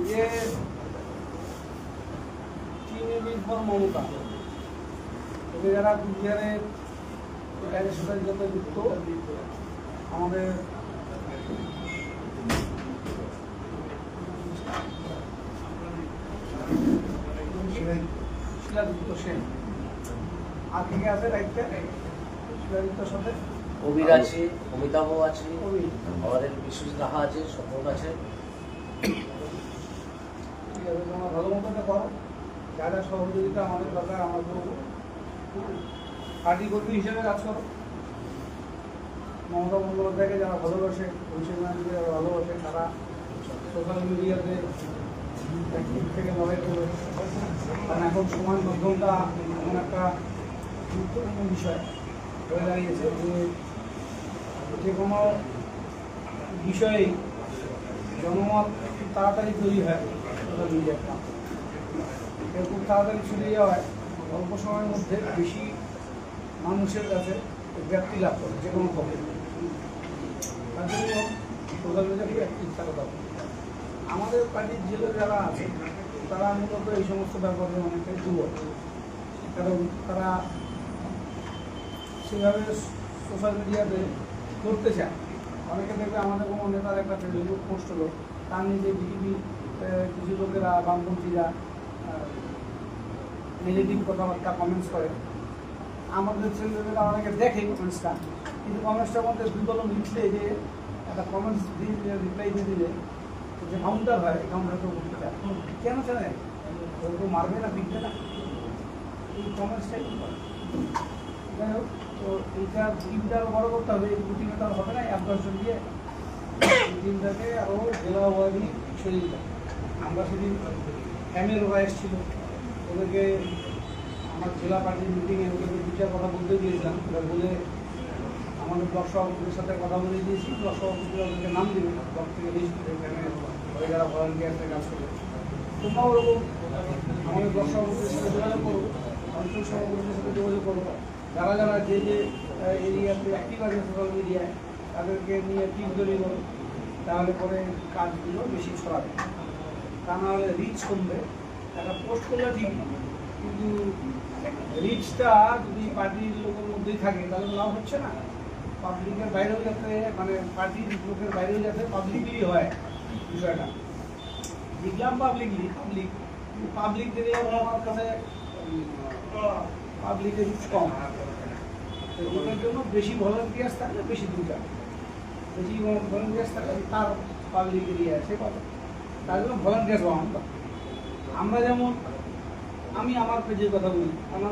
যে মমতা এদের যারা কুচবিহারের বাইরের সাথে যত যুক্ত আমাদের শিলাদিত্য সেন আর কে আছে দায়িত্বে শিলাদিত্যর সাথে কবির আছে, অমিতাভ আছে, আমাদের বিশ্বজিৎ রাহা আছে, সম্পর্ক আছে। ঠিক আছে, তোমরা ভালো মতো করো, যা যা সহযোগিতা আমাদের দরকার আমরা করবো। পার্টি কর্মী হিসেবে কাজ করো। মমতা বন্দ্যোপাধ্যায়কে যারা ভালোবাসে, অভিষেক ব্যানার্জিকে যারা ভালোবাসে, তারা সোশ্যাল মিডিয়াতে একদিক থেকে লড়াই করবে। কারণ এখন সমাজ মাধ্যমটা এমন একটা গুরুত্বপূর্ণ বিষয় হয়ে দাঁড়িয়েছে যে কোনো বিষয়েই জনমত খুব তাড়াতাড়ি তৈরি হয় সোশ্যাল মিডিয়াটা। খুব তাড়াতাড়ি ছড়িয়ে যাওয়ায় অল্প সময়ের মধ্যে বেশি মানুষের কাছে ব্যাপ্তি লাভ করে যে কোনো খবর। তার জন্য সোশ্যাল মিডিয়া খুব একটি ইচ্ছা কথা। আমাদের পার্টির জেলে যারা আছে তারা মূলত এই সমস্ত ব্যাপারে অনেকটাই দুর্বল, কারণ তারা সেভাবে সোশ্যাল মিডিয়াতে করতে চায়। অনেকে দেখবে আমাদের কোনো নেতার একটা ফেসবুক পোস্ট হলো, তার নিজে বিজেপি কিছু লোকেরা বামপন্থীরা নেগেটিভ কথাবার্তা কমেন্টস করে। আমাদের ছেলেমেয়েরা অনেকে দেখে কমেন্টসটা, কিন্তু কমেন্টসটার মধ্যে দুই কলম লিখলে যে একটা কমেন্টস দিয়ে রিপ্লাই দিয়ে দিলে যে কাউন্টার হয়, এই কাউন্টারটা করতে চায় কেন জানে? ওরকম মারবে না, পিটবে না, এই কমেন্টসটাই করে। যাই হোক, তো এইটা টিমটা আরও বড় করতে হবে। এই টিমে তো হবে না 1-10 দিয়ে, এই টিমটাকে আরও জেলা ওয়ারি ছড়িয়ে দিতে হবে। আমরা সেদিন এমএল ওরা এসেছিল, ওদেরকে আমার জেলা পার্টির মিটিংয়ে ওদেরকে দুটা কথা বলতে দিয়েছিলাম। ওরা বলে আমাদের ব্লক সভাপতির সাথে কথা বলে দিয়েছি, ব্লক সভাপতিরা ওদেরকে নাম দেবে ব্লক থেকে লিস্ট, এখানে ওই যারা ভলান্টিয়ার্সের কাজ করে। তোমরাও ওরকম আমাদের ব্লক সভাপতির সাথে যোগাযোগ করো, অঞ্চল সভাপতির সাথে যোগাযোগ করো, যারা যারা যে যে এরিয়াতে অ্যাক্টিভ আছে সোশ্যাল মিডিয়ায় তাদেরকে নিয়ে টিম তৈরি করো। তাহলে পরে কাজগুলো বেশি ছড়াবে, তা নাহলে রিচ কমবে। একটা পোস্ট করলে ঠিক, কিন্তু রিচটা যদি পার্টির লোকের মধ্যেই থাকে তাহলে তো লাভ হচ্ছে না। পাবলিকের বাইরেও যাতে, মানে পার্টির লোকের বাইরেও যাতে পাবলিকলি হয় বিষয়টা। লিখলাম পাবলিক দিলে আমার কাছে পাবলিকের রিচ কম। তো ওটার জন্য বেশি ভলান্টিয়ার্স থাকলে বেশি দূর যাবে, বেশি ভলান্টিয়ার্স থাকলে তার পাবলিক এরিয়া সে পাবে। তার জন্য ভলান্টিয়ার্স বানাতে। আমরা যেমন, আমি আমার পেজের কথা বলি, আমার